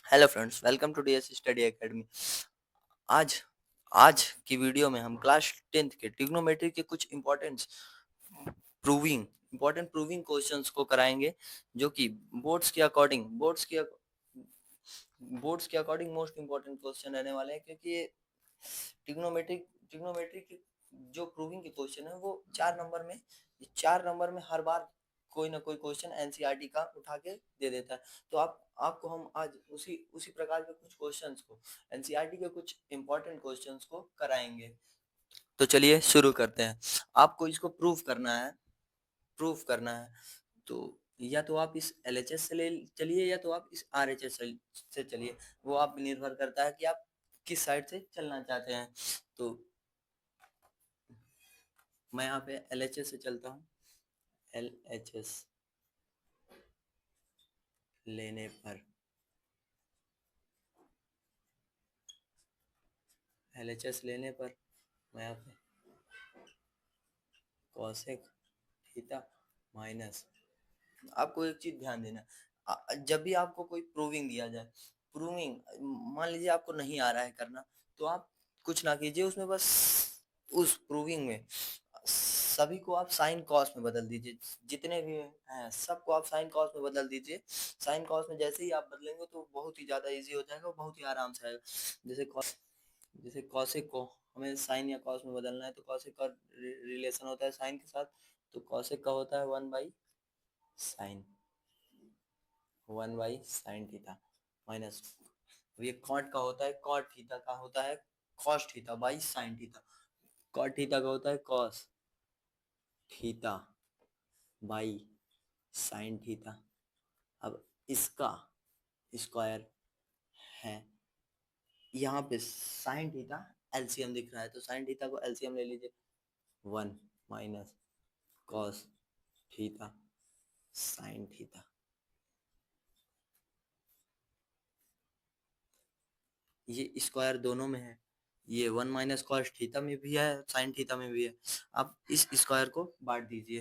Hello friends, welcome to DS study academy. आज आज की वीडियो में हम क्लास 10th के ट्रिग्नोमेट्री के कुछ इंपॉर्टेंट प्रूविंग क्वेश्चंस को कराएंगे, जो कि बोर्ड्स के अकॉर्डिंग मोस्ट इंपॉर्टेंट क्वेश्चन रहने वाले हैं, क्योंकि ये ट्रिग्नोमेट्री के जो प्रूविंग के क्वेश्चन है वो 4 नंबर में हर बार कोई ना कोई क्वेश्चन एनसीईआरटी का उठा के दे देता है। तो आपको हम आज उसी उसी प्रकार के कुछ क्वेश्चंस को, एनसीईआरटी के कुछ इंपॉर्टेंट क्वेश्चंस को कराएंगे। तो चलिए शुरू करते हैं। आपको इसको प्रूफ करना है। तो या तो आप इस एलएचएस से ले चलिए, या तो आप इस आरएचएस से चलिए। वो आप निर्भर करता है कि आप किस साइड से चलना चाहते हैं। तो मैं यहाँ पे एलएचएस से चलता हूँ। एलएचएस लेने पर एलएचएस लेने पर मैं यहाँ पे कॉसेक थीटा माइनस, आपको एक चीज ध्यान देना। जब भी आपको कोई प्रूविंग दिया जाए, प्रूविंग मान लीजिए आपको नहीं आ रहा है करना, तो आप कुछ ना कीजिए उसमें, बस उस प्रूविंग में सभी को आप साइन कॉस में बदल दीजिए। जितने भी हैं सबको आप साइन कॉस में बदल दीजिए। साइन कॉस में जैसे ही आप बदलेंगे तो बहुत ही ज्यादा इजी हो जाएगा, बहुत ही आराम से आएगा। जैसे कॉसेक को हमें साइन या कॉस में बदलना है, तो कॉसेक का रिलेशन होता है साइन के साथ। तो कॉसेक का होता है साइन 1/sin थीटा माइनस। ये कॉट का होता है, कॉट थीटा का होता है cos theta by sine theta. Cot theta का होता है cos theta by sine theta. अब इसका स्क्वायर है, यहाँ पे साइन थीटा एलसीएम दिख रहा है, तो साइन थीटा को एलसीएम ले लीजिए। 1 - cos थीटा साइन थीटा। ये स्क्वायर दोनों में है, ये 1 - cos थीटा में भी है, साइन थीटा में भी है। आप इस स्क्वायर को बांट दीजिए,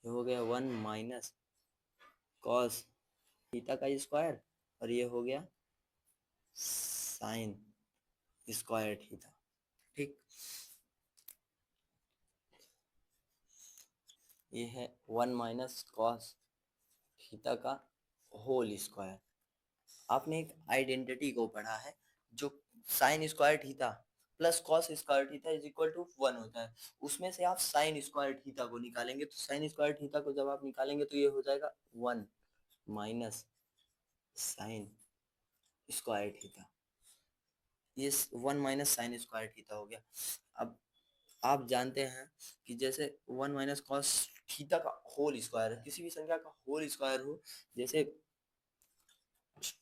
ये हो गया 1 - cos थीटा का स्क्वायर, और ये हो गया साइन स्क्वायर थीटा। ठीक, ये है 1 - cos थीटा का होल स्क्वायर। आपने एक आइडेंटिटी को पढ़ा है, जो sine square theta plus cos square theta is equal to 1 होता है। उसमें से आप साइन स्क्वायर थीटा को निकालेंगे, तो साइन स्क्वायर थीटा को जब आप निकालेंगे तो ये हो जाएगा 1 माइनस साइन स्क्वायर थीटा। ये 1 - sin² थीटा हो गया। अब आप जानते हैं कि जैसे 1 - cos थीटा का होल स्क्वायर है, किसी भी संख्या का होल स्क्वायर हो, जैसे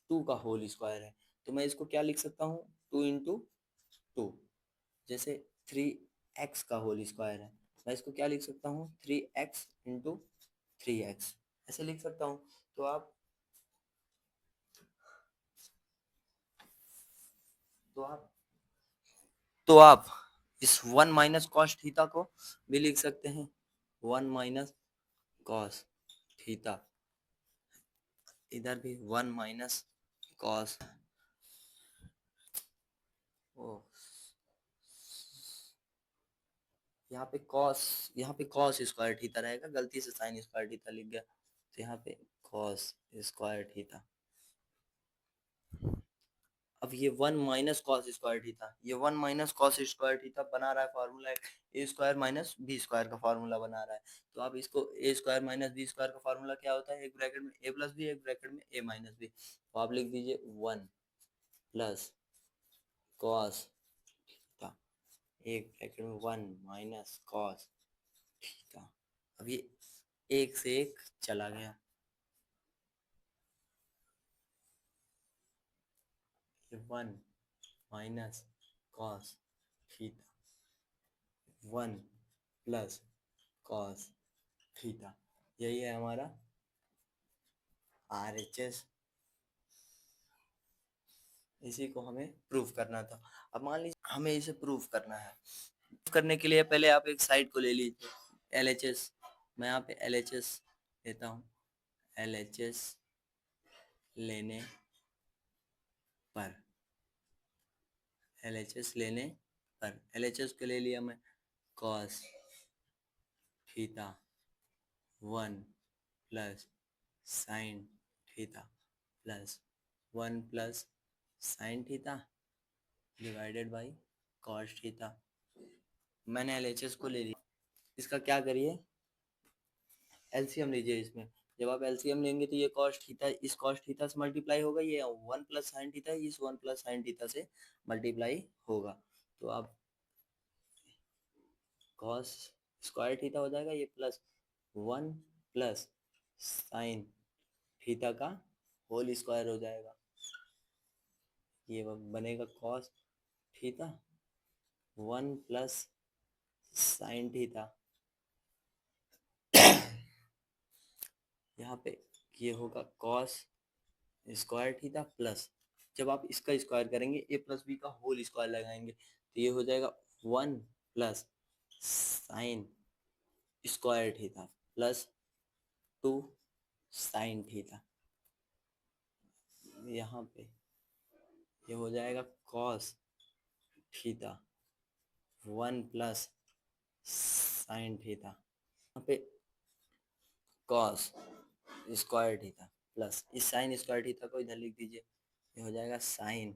2 का होल स्क्वायर है, तो मैं इसको क्या लिख सकता हूँ, 2 × 2। जैसे 3x का होल स्क्वायर है, मैं इसको क्या लिख सकता हूँ, 3x × 3x, ऐसे लिख सकता हूँ। तो आप तो आप तो आप इस 1 - cos थीटा को भी लिख सकते हैं, 1 - cos थीटा। इधर भी 1 - cos, ओ यहाँ पे cos स्क्वायर थीटा रहेगा, गलती से साइन स्क्वायर थीटा लिख गया, तो यहाँ पे cos स्क्वायर थीटा। अब ये 1 - cos² थीटा, ये 1 - cos² बना रहा है फॉर्मूला, ए स्क्वायर माइनस बी स्क्वायर का फॉर्मूला बना रहा है। तो आप इसको ए स्क्वायर माइनस बी स्क्वायर का फॉर्मूला क्या होता है, एक ब्रैकेट में ए प्लस बी, एक ब्रैकेट में ए माइनस बी। तो आप लिख दीजिए 1 + cos थीटा, एक ब्रैकेट में 1 - cos थीटा। अब ये एक से एक चला गया, ये 1 - cos थीटा, 1 + cos थीटा। यही है हमारा RHS। इसी को हमें प्रूफ करना था। अब मान लीजिए हमें इसे प्रूफ करना है। प्रूफ करने के लिए पहले आप एक साइड को ले लीजिए, LHS। मैं यहाँ पे LHS लेता हूँ। LHS लेने पर LHS लेने पर LHS को ले लिया मैं cos theta 1 plus sine theta plus 1 plus sine theta divided by cos theta. मैंने LHS को ले लिया, इसका क्या करिए एलसीएम लीजिए इसमें। जब आप एलसीएम लेंगे तो ये कॉस थीटा इस कॉस थीटा से मल्टीप्लाई होगा, ये 1 प्लस साइन थीटा इस 1 प्लस साइन थीटा से मल्टीप्लाई होगा, तो आप कॉस स्क्वायर थीटा हो जाएगा ये प्लस 1 प्लस साइन थीटा का होल स्क्वायर हो जाएगा, ये बनेगा cos theta 1 plus sine theta. यहाँ पे ये होगा कॉस स्क्वायर थीटा प्लस, जब आप इसका स्क्वायर करेंगे ए प्लस बी का होल स्क्वायर लगाएंगे तो ये हो जाएगा 1 plus sine square theta plus 2 sine theta. यहाँ पे ये हो जाएगा cos theta 1 plus sine theta, यहाँ पे कॉस स्क्वायर थीटा प्लस इस साइन स्क्वायर थीटा को इधर लिख दीजिए, ये हो जाएगा sign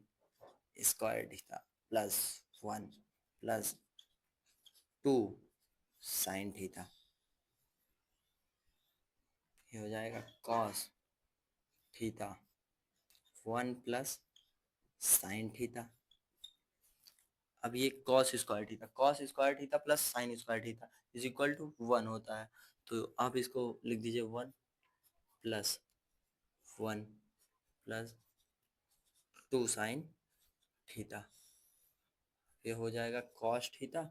square theta plus 1 plus 2 sign theta, ये हो जाएगा cos theta 1 plus sine theta. अब ये cos square theta plus sine square theta is equal to 1 होता है, तो आप इसको लिख दीजिए 1 प्लस 1 प्लस 2 साइन थीटा, ये हो जाएगा कॉस थीटा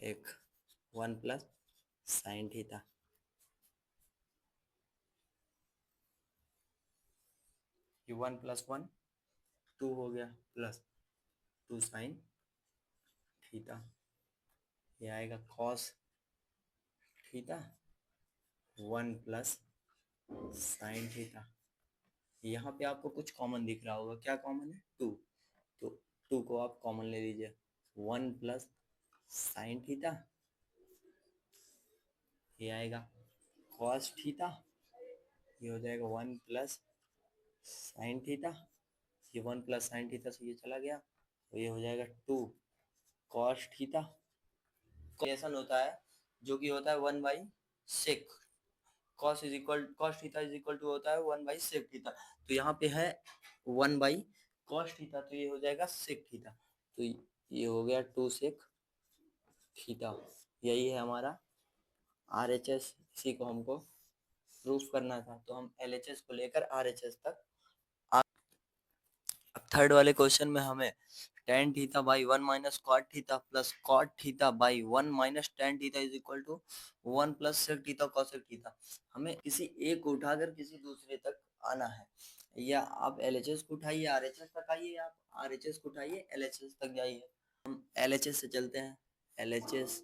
एक 1 प्लस साइन थीटा। ये 1 प्लस 1 2 हो गया प्लस 2 साइन थीटा, ये आएगा cos theta 1 plus sine theta. यहाँ पे आपको कुछ कॉमन दिख रहा होगा, क्या कॉमन है 2, तो 2 को आप कॉमन ले लीजिए 1 प्लस साइन थीटा, ये आएगा कॉस थीटा, ये हो जाएगा 1 प्लस साइन थीटा, ये 1 प्लस साइन थीटा से ये चला गया तो ये हो जाएगा 2 कॉस थीटा। क्वेश्चन होता है जो कि होता है 1 by sec, cos theta is equal to होता है 1 बाई सेक थीटा, तो यहाँ पे है 1 बाई कॉस थीटा, तो ये हो जाएगा सेक थीटा, तो ये हो गया 2 सेक थीटा। यही है हमारा RHS, इसी को हमको प्रूफ करना था, तो हम LHS को लेकर RHS तक अब थर्ड वाले क्वेश्चन में हमें tan theta by 1 minus cot theta plus cot theta by 1 minus tan theta is equal to 1 plus sec theta cosec theta, हमें किसी एक को उठाकर किसी दूसरे तक आना है, या आप LHS को उठाइए RHS तक आइए, आप RHS को उठाइए LHS तक जाइए। हम LHS से चलते हैं, LHS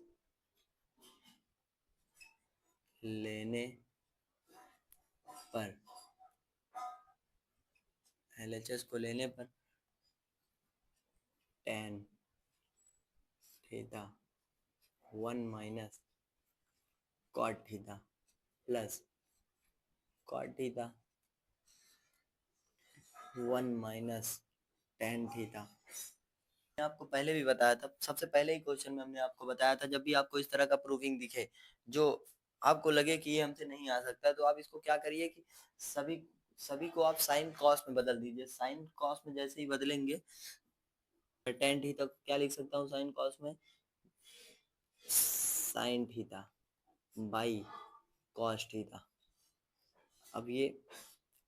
लेने पर LHS को लेने पर tan theta 1 minus cot theta plus cot theta 1 minus tan theta. मैंने आपको पहले भी बताया था, सबसे पहले ही क्वेश्चन में हमने आपको बताया था, जब भी आपको इस तरह का प्रूफिंग दिखे जो आपको लगे कि ये हमसे नहीं आ सकता, तो आप इसको क्या करिए कि सभी सभी को आप साइन कॉस में बदल दीजिए। साइन कॉस में जैसे ही बदलेंगे टेन थीटा क्या लिख सकता हूँ साइन कॉस में, sine theta by cos theta. अब ये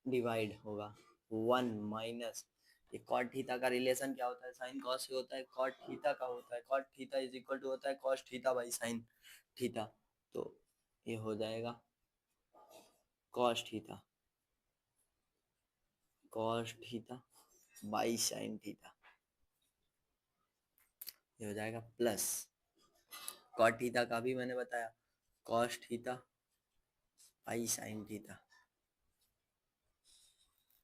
डिवाइड होगा 1 माइनस ये कॉट थीटा का रिलेशन क्या होता है साइन कॉस से होता है, कॉट थीटा का होता है, cot theta is equal to होता है cos theta by sine theta, तो ये हो जाएगा cos theta by sine theta, ये हो जाएगा प्लस कॉट थीटा का भी मैंने बताया cos theta by sine theta,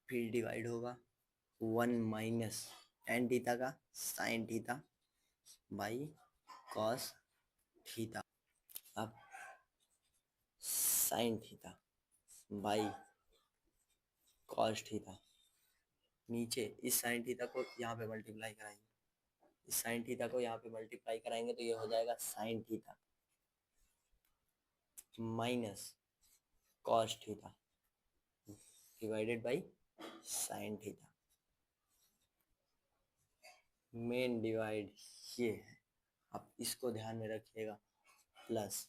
फिर डिवाइड होगा 1 माइनस टेन थीटा का sine theta by cos theta. अब sine theta by cos theta, नीचे इस साइन थीटा को यहाँ पे मल्टीप्लाई कराएंगे, इस साइन थीटा को यहाँ पे मल्टीप्लाई कराएंगे तो ये हो जाएगा sign theta minus cos theta divided by sine theta. Main divide ये है, आप इसको ध्यान में रखिएगा, plus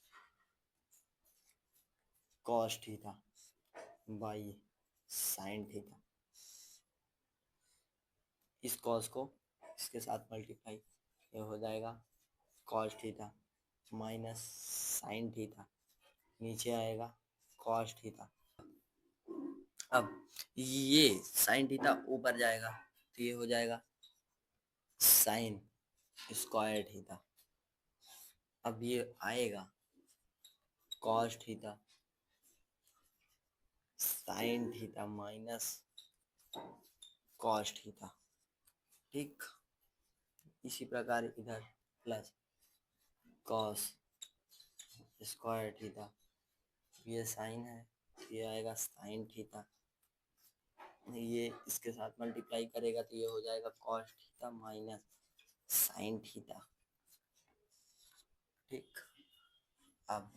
cos theta by sine theta. इस कॉस को इसके साथ मल्टीप्लाई, ये हो जाएगा cos theta minus sine theta, नीचे आएगा कॉस थीटा। अब ये साइन थीटा ऊपर जाएगा तो ये हो जाएगा साइन स्क्वायर थीटा। अब ये आएगा cos theta sine theta minus cos theta. ठीक, इसी प्रकार इधर प्लस कॉस स्क्वायर थीटा, ये साइन है, ये आएगा साइन थीटा, ये इसके साथ मल्टीप्लाई करेगा तो ये हो जाएगा cos theta minus sine theta. ठीक, अब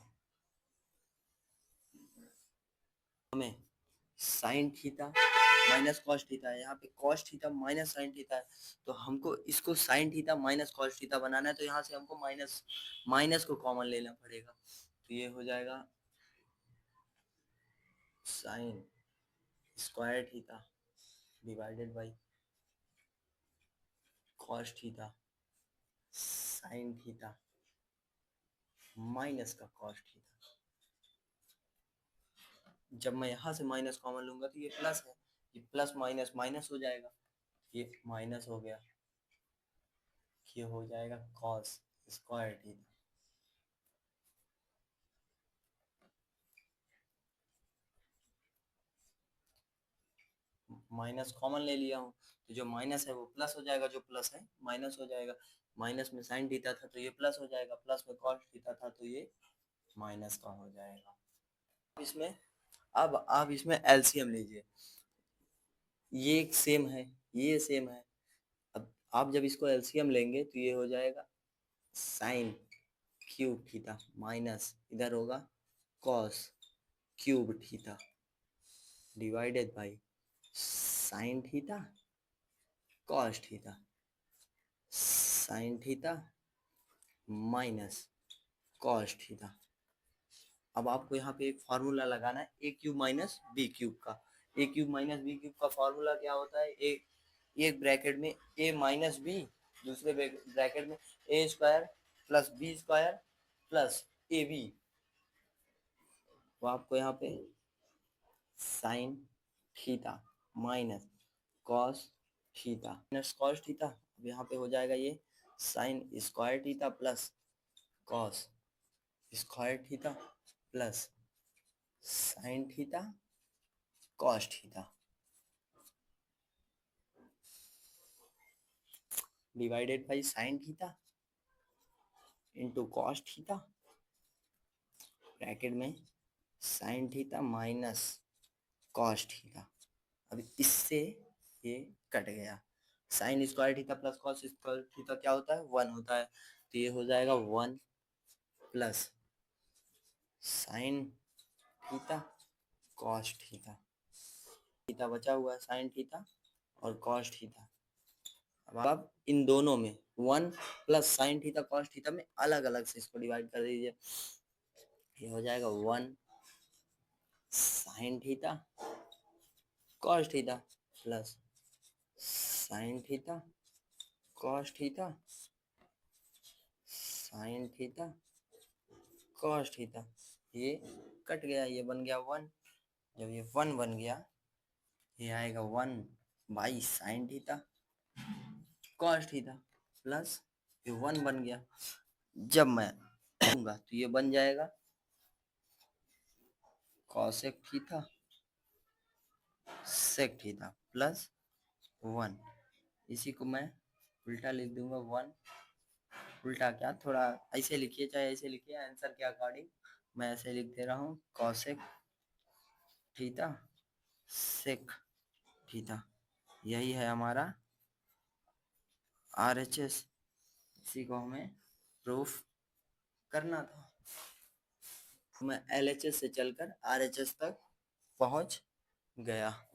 हमें sine theta minus cos theta है, यहाँ पे cos theta minus sine theta है, तो हमको इसको sine theta minus cos theta बनाना है, तो यहाँ से हमको माइनस माइनस को कॉमन लेना पड़ेगा, तो ये हो जाएगा sign square theta divided by cos theta sine theta minus का कॉस थीटा। जब मैं यहाँ से माइनस कॉमन लूंगा तो ये प्लस है, ये प्लस माइनस माइनस हो जाएगा, ये माइनस हो गया, ये हो जाएगा cos square theta. Minus common ले लिया हूँ तो जो माइनस है वो प्लस हो जाएगा, जो प्लस है माइनस हो जाएगा, माइनस में साइन थीटा था तो ये प्लस हो जाएगा, प्लस में कॉस थीटा था तो ये माइनस का हो जाएगा। इसमें अब आप इसमें एलसीएम लीजिए, ये एक सेम है, ये सेम है, अब आप जब इसको एलसीएम लेंगे तो ये हो जाएगा साइन क्यूब थीटा माइनस इधर होगा cos cube theta divided by sine theta cos theta sine theta minus cos theta. अब आपको यहाँ पे एक फार्मूला लगाना है A cube minus B cube का। A cube minus B cube का फार्मूला क्या होता है, एक ब्रैकेट में ए माइनस बी, दूसरे ब्रैकेट में A square plus B square plus A B. तो आपको यहाँ पे sine theta minus cos theta minus cos theta, अब यहाँ पे हो जाएगा ये sine square theta plus cos square theta plus sine theta cos theta divided by sine theta into cos theta bracket में sine theta minus cos theta. अब इससे ये कट गया, sine square theta plus cos square theta क्या होता है, 1 होता है, तो ये हो जाएगा 1 plus sine theta cos theta, theta बचा हुआ है साइन थीटा और कॉस थीटा। अब आप इन दोनों में 1 plus sine theta cos theta में अलग अलग से इसको डिवाइड कर दीजिए, ये हो जाएगा 1 sign theta cos theta plus sine theta cos theta sine theta cos theta, ये कट गया, ये बन गया 1। जब ये 1 बन गया, ये आएगा 1 by sine theta cos theta plus ये 1 बन गया, जब मैं दूंगा तो ये बन जाएगा cosec theta sec theta plus 1। इसी को मैं उल्टा लिख दूंगा 1, उल्टा क्या, थोड़ा ऐसे लिखिए चाहे ऐसे लिखिए, आंसर के अकॉर्डिंग मैं ऐसे लिख दे रहा हूँ, कॉसेक थीटा सेक थीटा। यही है हमारा RHS। इसी को हमें प्रूफ करना था। मैं LHS से चलकर RHS तक पहुंच गया।